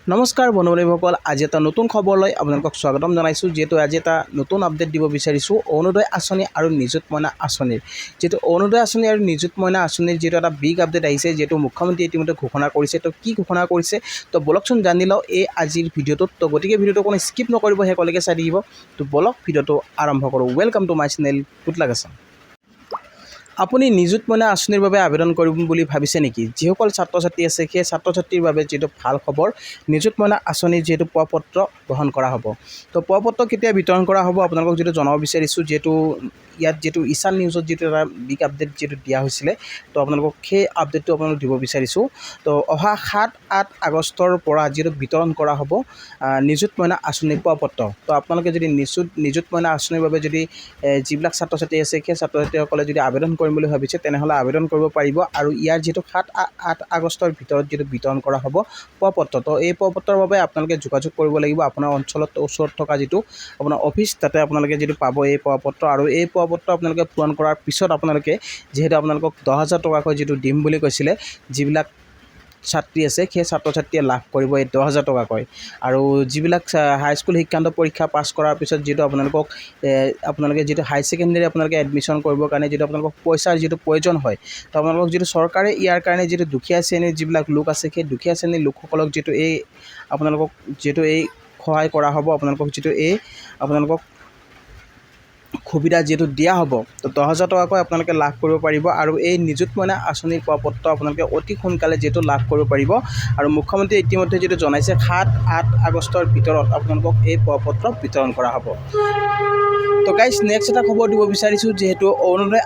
নমস্কাৰ বন্ধুবান্ধৱীসকল, আজি এটা নতুন খবৰলৈ আপোনালোকক স্বাগতম জনাইছোঁ। যিহেতু আজি এটা নতুন আপডেট দিব বিচাৰিছোঁ অৰুণোদয় আঁচনি আৰু নিযুত মইনা আঁচনিৰ। যিহেতু অৰুণোদয় আঁচনি আৰু নিযুত মইনা আঁচনিৰ যিহেতু এটা বিগ আপডেট আহিছে, যিহেতু মুখ্যমন্ত্ৰীয়ে ইতিমধ্যে ঘোষণা কৰিছে। তো কি ঘোষণা কৰিছে তো বলকচোন জানি লওঁ এই আজিৰ ভিডিঅ'টোত। তো গতিকে ভিডিঅ'টো কোনো স্কিপ নকৰিব, শেষলৈকে চাই থাকিব। তো বলক ভিডিঅ'টো আৰম্ভ কৰোঁ। Welcome to my channel Goodluck Assam. আপুনি নিযুত মইনা আঁচনিৰ বাবে আবেদন কৰিম বুলি ভাবিছে নেকি? যিসকল ছাত্ৰ ছাত্ৰী আছে সেই ছাত্ৰ ছাত্ৰীৰ বাবে যিটো ভাল খবৰ, নিযুত মইনা আঁচনিৰ যিহেতু প্ৰপত্ৰ গ্ৰহণ কৰা হ'ব। তো প্ৰপত্ৰ কেতিয়া বিতৰণ কৰা হ'ব আপোনালোকক যিটো জনাব বিচাৰিছোঁ। যিহেতু ইয়াত যিটো ঈশান নিউজত যিটো এটা বিগ আপডেট যিটো দিয়া হৈছিলে, তো আপোনালোকক সেই আপডেটটো আপোনালোকক দিব বিচাৰিছোঁ। তো অহা 7-8 আগষ্টৰ পৰা যিটো বিতৰণ কৰা হ'ব নিযুত মইনা আঁচনিৰ প্ৰপত্ৰ। তো আপোনালোকে যদি নিযুত মইনা আঁচনিৰ বাবে যদি যিবিলাক ছাত্ৰ ছাত্ৰী আছে সেই ছাত্ৰ ছাত্ৰীসকলে যদি আবেদন কৰিম বুলি ভাবিছে তেনেহ'লে আবেদন কৰিব পাৰিব। আৰু ইয়াৰ যিটো 7-8 আগষ্টৰ ভিতৰত যিটো বিতৰণ কৰা হ'ব প্ৰপত্ৰ, তো এই প্ৰপত্ৰৰ বাবে আপোনালোকে যোগাযোগ কৰিব লাগিব আপোনাৰ অঞ্চলত ওচৰত থকা যিটো আপোনাৰ অফিচ, তাতে আপোনালোকে যিটো পাব এই প্ৰপত্ৰ। আৰু এই প্ৰপত্ৰ আপোনালোকে পূৰণ কৰাৰ পিছত আপোনালোকে যিহেতু আপোনালোকক 10,000 টকাকৈ যিটো দিম বুলি কৈছিলে, যিবিলাক ছাত্ৰী আছে সেই ছাত্ৰ ছাত্ৰীয়ে লাভ কৰিব এই 10,000 টকাকৈ। আৰু যিবিলাক হাইস্কুল শিক্ষান্ত পৰীক্ষা পাছ কৰাৰ পিছত যিটো আপোনালোকে যিটো হাই ছেকেণ্ডেৰী আপোনালোকে এডমিশ্যন কৰিবৰ কাৰণে যিটো আপোনালোকক পইচাৰ যিটো প্ৰয়োজন হয়, তো আপোনালোকক যিটো চৰকাৰে ইয়াৰ কাৰণে যিটো দুখীয়া শ্ৰেণীৰ যিবিলাক লোক আছে সেই দুখীয়া শ্ৰেণীৰ লোকসকলক যিটো আপোনালোকক যিটো সহায় কৰা হ'ব, আপোনালোকক সুবিধা যিহেতু দিয়া হ'ব, তো 10,000 টকাকৈ আপোনালোকে লাভ কৰিব পাৰিব। আৰু এই নিযুত মইনা আঁচনিৰ প্ৰপত্ৰ আপোনালোকে অতি সোনকালে যিহেতু লাভ কৰিব পাৰিব। আৰু মুখ্যমন্ত্ৰীয়ে ইতিমধ্যে যিটো জনাইছে 7-8 আগষ্টৰ ভিতৰত আপোনালোকক এই প্ৰপত্ৰ বিতৰণ কৰা হ'ব। তো গাইজ নেক্সট এটা খবৰ দিব বিচাৰিছোঁ। যিহেতু অৰুণোদয়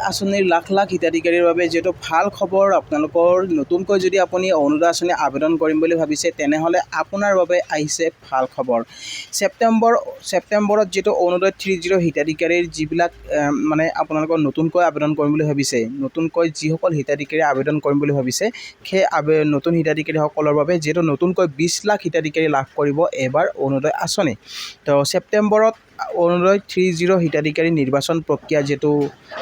আঁচনিৰ লাখ লাখ হিতাধিকাৰীৰ বাবে যিহেতু ভাল খবৰ, আপোনালোকৰ নতুনকৈ যদি আপুনি অৰুণোদয় আঁচনি আবেদন কৰিম বুলি ভাবিছে তেনেহ'লে আপোনাৰ বাবে আহিছে ভাল খবৰ। ছেপ্টেম্বৰত যিটো অৰুণোদয় 3.0 হিতাধিকাৰীৰ যিবিলাক আপোনালোকৰ নতুনকৈ আবেদন কৰিম বুলি ভাবিছে, নতুনকৈ যিসকল হিতাধিকাৰী আবেদন কৰিম বুলি ভাবিছে সেই নতুন হিতাধিকাৰীসকলৰ বাবে যিহেতু নতুনকৈ 20 লাখ হিতাধিকাৰী লাভ কৰিব এইবাৰ অৰুণোদয় আঁচনি। তো ছেপ্টেম্বৰত অৰুণোদয় 3.0 হিতাধিকাৰী নিৰ্বাচন প্ৰক্ৰিয়া যিহেতু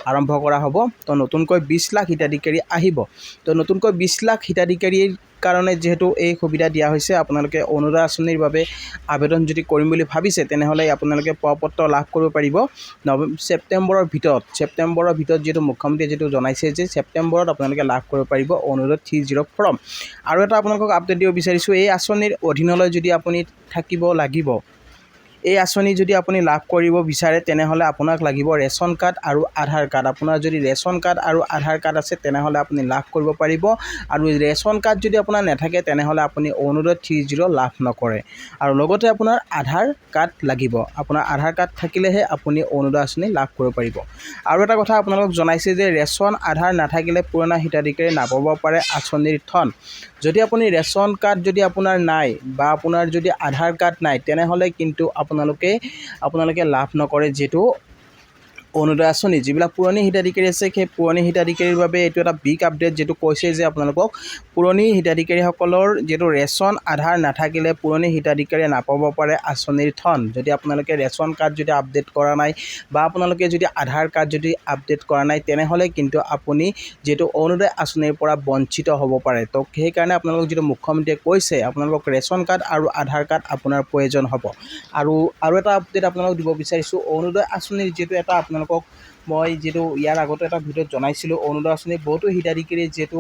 আৰম্ভ কৰা হ'ব। তো নতুনকৈ 20 লাখ হিতাধিকাৰী আহিব। তো নতুনকৈ 20 লাখ হিতাধিকাৰীৰ কাৰণে যিহেতু এই সুবিধা দিয়া হৈছে, আপোনালোকে অৰুণোদয় আঁচনিৰ বাবে আবেদন যদি কৰিম বুলি ভাবিছে তেনেহ'লে আপোনালোকে প্ৰপত্ৰ লাভ কৰিব পাৰিব ছেপ্টেম্বৰৰ ভিতৰত যিহেতু মুখ্যমন্ত্ৰীয়ে যিটো জনাইছে যে ছেপ্টেম্বৰত আপোনালোকে লাভ কৰিব পাৰিব অৰুণোদয় 3.0 ফৰ্ম। আৰু এটা আপোনালোকক আপডেট দিব বিচাৰিছোঁ, এই আঁচনিৰ অধীনলৈ যদি আপুনি থাকিব লাগিব, এই আঁচনি যদি আপুনি লাভ কৰিব বিচাৰে তেনেহ'লে আপোনাক লাগিব ৰেচন কাৰ্ড আৰু আধাৰ কাৰ্ড। আপোনাৰ যদি ৰেচন কাৰ্ড আৰু আধাৰ কাৰ্ড আছে তেনেহ'লে আপুনি লাভ কৰিব পাৰিব। আৰু ৰেচন কাৰ্ড যদি আপোনাৰ নাথাকে তেনেহ'লে আপুনি অৰুণোদয় 3.0 লাভ নকৰে। আৰু লগতে আপোনাৰ আধাৰ কাৰ্ড লাগিব, আপোনাৰ আধাৰ কাৰ্ড থাকিলেহে আপুনি অৰুণোদয় আঁচনি লাভ কৰিব পাৰিব। আৰু এটা কথা আপোনালোকক জনাইছে যে ৰেচন আধাৰ নাথাকিলে পুৰণা হিতাধিকাৰী নাপাব পাৰে আঁচনিৰ ধন। যদি আপুনি ৰেচন কাৰ্ড যদি আপোনাৰ নাই বা আপোনাৰ যদি আধাৰ কাৰ্ড নাই তেনেহ'লে কিন্তু আপোনালোকে লাভ নকৰে যিহেতু অৰুণোদয় আঁচনি। যিবিলাক পুৰণি হিতাধিকাৰী আছে সেই পুৰণি হিতাধিকাৰীৰ বাবে এইটো এটা বিগ আপডেট, যিটো কৈছে যে আপোনালোকক পুৰণি হিতাধিকাৰীসকলৰ যিটো ৰেচন আধাৰ নাথাকিলে পুৰণি হিতাধিকাৰীয়ে নাপাব পাৰে আঁচনিৰ ধন। যদি আপোনালোকে ৰেচন কাৰ্ড যদি আপডেট কৰা নাই বা আপোনালোকে যদি আধাৰ কাৰ্ড যদি আপডেট কৰা নাই তেনেহ'লে কিন্তু আপুনি যিহেতু অৰুণোদয় আঁচনিৰ পৰা বঞ্চিত হ'ব পাৰে। তো সেইকাৰণে আপোনালোকক যিটো মুখ্যমন্ত্ৰীয়ে কৈছে আপোনালোকক ৰেচন কাৰ্ড আৰু আধাৰ কাৰ্ড আপোনাৰ প্ৰয়োজন হ'ব। আৰু এটা আপডেট আপোনালোকক দিব বিচাৰিছোঁ, অৰুণোদয় আঁচনিৰ যিহেতু এটা মই যিহেতু ইয়াৰ আগতে এটা ভিডিঅ'ত জনাইছিলোঁ, অৰুণোদয় আঁচনিৰ বহুতো হিতাধিকাৰী যিহেতু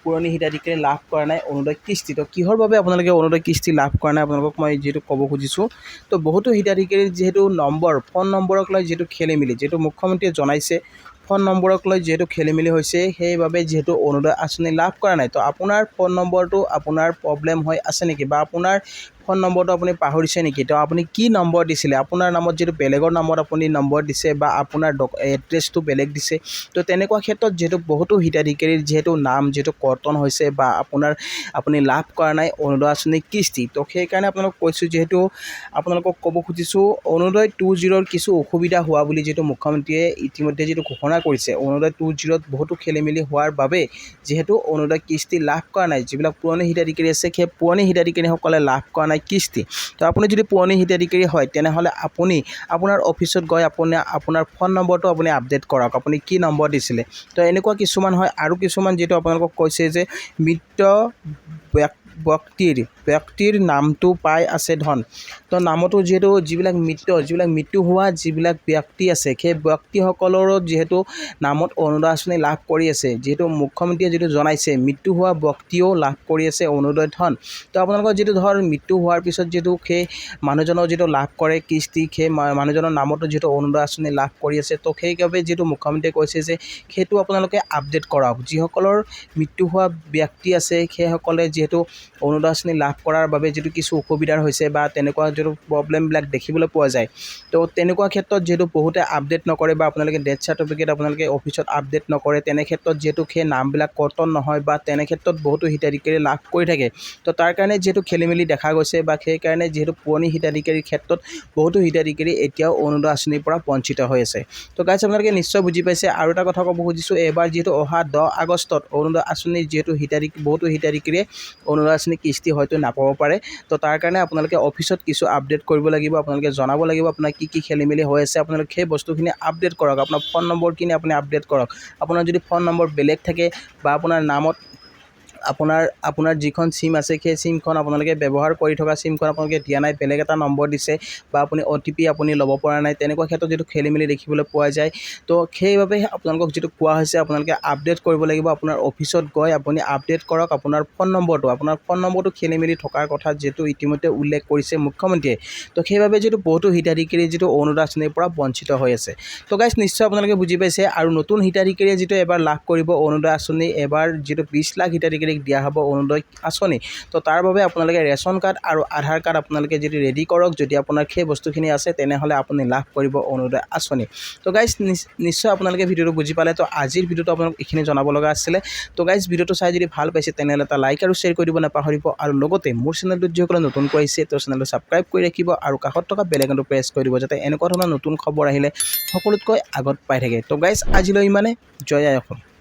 পুৰণি হিতাধিকাৰী লাভ কৰা নাই অৰুণোদয় কিস্তি। তো কিহৰ বাবে আপোনালোকে অৰুণোদয় কিস্তি লাভ কৰা নাই আপোনালোকক মই যিহেতু ক'ব খুজিছোঁ। তো বহুতো হিতাধিকাৰীৰ যিহেতু ফোন নম্বৰক লৈ যিহেতু খেলিমেলি, যিহেতু মুখ্যমন্ত্ৰীয়ে জনাইছে ফোন নম্বৰক লৈ যিহেতু খেলিমেলি হৈছে, সেইবাবে যিহেতু অৰুণোদয় আঁচনি লাভ কৰা নাই। তো আপোনাৰ ফোন নম্বৰটো আপোনাৰ প্ৰব্লেম হৈ আছে নেকি বা আপোনাৰ ফোন নম্বৰটো আপুনি পাহৰিছে নেকি? তো আপুনি কি নম্বৰ দিছিলে, আপোনাৰ নামত যিহেতু বেলেগৰ নামত আপুনি নম্বৰ দিছে বা আপোনাৰ এড্ৰেছটো বেলেগ দিছে, তো তেনেকুৱা ক্ষেত্ৰত যিহেতু বহুতো হিতাধিকাৰীৰ যিহেতু নাম যিহেতু কৰ্তন হৈছে বা আপুনি লাভ কৰা নাই অৰুণোদয় আঁচনি কিস্তি। তো সেইকাৰণে আপোনালোকক কৈছোঁ, যিহেতু আপোনালোকক ক'ব খুজিছোঁ অৰুণোদয় 2.0ৰ কিছু অসুবিধা হোৱা বুলি যিহেতু মুখ্যমন্ত্ৰীয়ে ইতিমধ্যে যিটো ঘোষণা কৰিছে, অৰুণোদয় 2.0ত বহুতো খেলিমেলি হোৱাৰ বাবে যিহেতু অৰুণোদয় কিস্তি লাভ কৰা নাই, যিবিলাক পুৰণি হিতাধিকাৰী আছে সেই পুৰণি হিতাধিকাৰীসকলে লাভ কৰা নাই কিস্তি। তো আপুনি যদি পুৰণি হিতাধিকাৰী হয় তেনেহ'লে আপুনি আপোনাৰ অফিচত গৈ আপোনাৰ ফোন নম্বৰটো আপুনি আপডেট কৰক, আপুনি কি নম্বৰ দিছিলে। তো এনেকুৱা কিছুমান হয়। আৰু কিছুমান যিহেতু আপোনালোকক কৈছে যে মৃত ব্যক্তিৰ নামটো পাই আছে ধন। তো নামতো যিহেতু যিবিলাক মৃত্যু হোৱা যিবিলাক ব্যক্তি আছে সেই ব্যক্তিসকলৰো যিহেতু নামত অৰুণোদয় আঁচনি লাভ কৰি আছে, যিহেতু মুখ্যমন্ত্ৰীয়ে যিটো জনাইছে মৃত্যু হোৱা ব্যক্তিও লাভ কৰি আছে অৰুণোদয় ধন। তো আপোনালোকৰ যিটো মৃত্যু হোৱাৰ পিছত যিটো সেই মানুহজনৰ যিটো লাভ কৰে কিস্তি, সেই মানুহজনৰ নামতো যিটো অৰুণোদয় আঁচনি লাভ কৰি আছে, তো সেইবাবে যিটো মুখ্যমন্ত্ৰীয়ে কৈছে যে সেইটো আপোনালোকে আপডেট কৰাওক। যিসকলৰ মৃত্যু হোৱা ব্যক্তি আছে সেইসকলে যিহেতু অৰুণোদয় আঁচনি লাভ কৰাৰ বাবে যিটো কিছু অসুবিধাৰ হৈছে বা তেনেকুৱা যিটো প্ৰব্লেমবিলাক দেখিবলৈ পোৱা যায়, তো তেনেকুৱা ক্ষেত্ৰত যিহেতু বহুতে আপডেট নকৰে বা আপোনালোকে ডেথ চাৰ্টিফিকেট আপোনালোকে অফিচত আপডেট নকৰে, তেনে ক্ষেত্ৰত যিহেতু সেই নামবিলাক কৰ্তন নহয় বা তেনে ক্ষেত্ৰত বহুতো হিতাধিকাৰী লাভ কৰি থাকে। তো তাৰ কাৰণে যিহেতু খেলিমেলি দেখা গৈছে বা সেইকাৰণে যিহেতু পুৰণি হিতাধিকাৰীৰ ক্ষেত্ৰত বহুতো হিতাধিকাৰী এতিয়াও অৰুণোদয় আঁচনিৰ পৰা বঞ্চিত হৈ আছে। তো গাইজ আপোনালোকে নিশ্চয় বুজি পাইছে। আৰু এটা কথা ক'ব খুজিছোঁ, এইবাৰ যিহেতু অহা 10 আগষ্টত অৰুণোদয় আঁচনিৰ যিহেতু বহুতো হিতাধিকাৰীয়ে অৰুণোদয় আঁচনি কিস্তি হয়তো নাপাব পাৰে। তো তাৰ কাৰণে আপোনালোকে অফিচত কিছু আপডেট কৰিব লাগিব, আপোনালোকে জনাব লাগিব আপোনাৰ কি খেলিমেলি হৈ আছে। আপোনালোকে সেই বস্তুখিনি আপডেট কৰক, আপোনাৰ ফোন নম্বৰখিনি আপুনি আপডেট কৰক। আপোনাৰ যদি ফোন নম্বৰ বেলেগ থাকে বা আপোনাৰ নামত আপোনাৰ যিখন চিম আছে সেই চিমখন আপোনালোকে ব্যৱহাৰ কৰি থকা চিমখন আপোনালোকে দিয়া নাই, বেলেগ এটা নম্বৰ দিছে বা আপুনি OTP আপুনি ল'ব পৰা নাই, তেনেকুৱা ক্ষেত্ৰত যিটো খেলিমেলি দেখিবলৈ পোৱা যায়। তো সেইবাবে আপোনালোকক যিটো কোৱা হৈছে আপোনালোকে আপডেট কৰিব লাগিব। আপোনাৰ অফিচত গৈ আপুনি আপডেট কৰক আপোনাৰ ফোন নম্বৰটো খেলিমেলি থকাৰ কথা যিহেতু ইতিমধ্যে উল্লেখ কৰিছে মুখ্যমন্ত্ৰীয়ে। তো সেইবাবে যিটো বহুতো হিতাধিকাৰী যিটো অৰুণোদয় আঁচনিৰ পৰা বঞ্চিত হৈ আছে। তো গাইজ নিশ্চয় আপোনালোকে বুজি পাইছে। আৰু নতুন হিতাধিকাৰীয়ে যিটো এবাৰ লাভ কৰিব অৰুণোদয় আঁচনি, এবাৰ যিটো 20 লাখ হিতাধিকাৰীক দিয়া হ'ব অৰুণোদয় আঁচনি। তো তাৰ বাবে আপোনালোকে ৰেচন কাৰ্ড আৰু আধাৰ কাৰ্ড আপোনালোকে যদি ৰেডি কৰক, যদি আপোনাৰ সেই বস্তুখিনি আছে তেনেহ'লে আপুনি লাভ কৰিব অৰুণোদয় আঁচনি। তো গাইজ নিশ্চয় আপোনালোকে ভিডিঅ'টো বুজি পালে। তো আজিৰ ভিডিঅ'টো আপোনালোক এইখিনি জনাব লগা আছিলে। তো গাইজ ভিডিঅ'টো চাই যদি ভাল পাইছে তেনেহ'লে এটা লাইক আৰু শ্বেয়াৰ কৰি দিব নাপাহৰিব। আৰু লগতে মোৰ চেনেলটোত যিসকলে নতুনকৈ আহিছে তো চেনেলটো ছাবস্ক্ৰাইব কৰি ৰাখিব আৰু কাষত থকা বেল আইকনটো প্ৰেছ কৰি দিব, যাতে এনেকুৱা ধৰণৰ নতুন খবৰ আহিলে সকলোতকৈ আগত পাই থাকে। তো গাইজ আজিলৈ ইমানে। জয় আই অসম।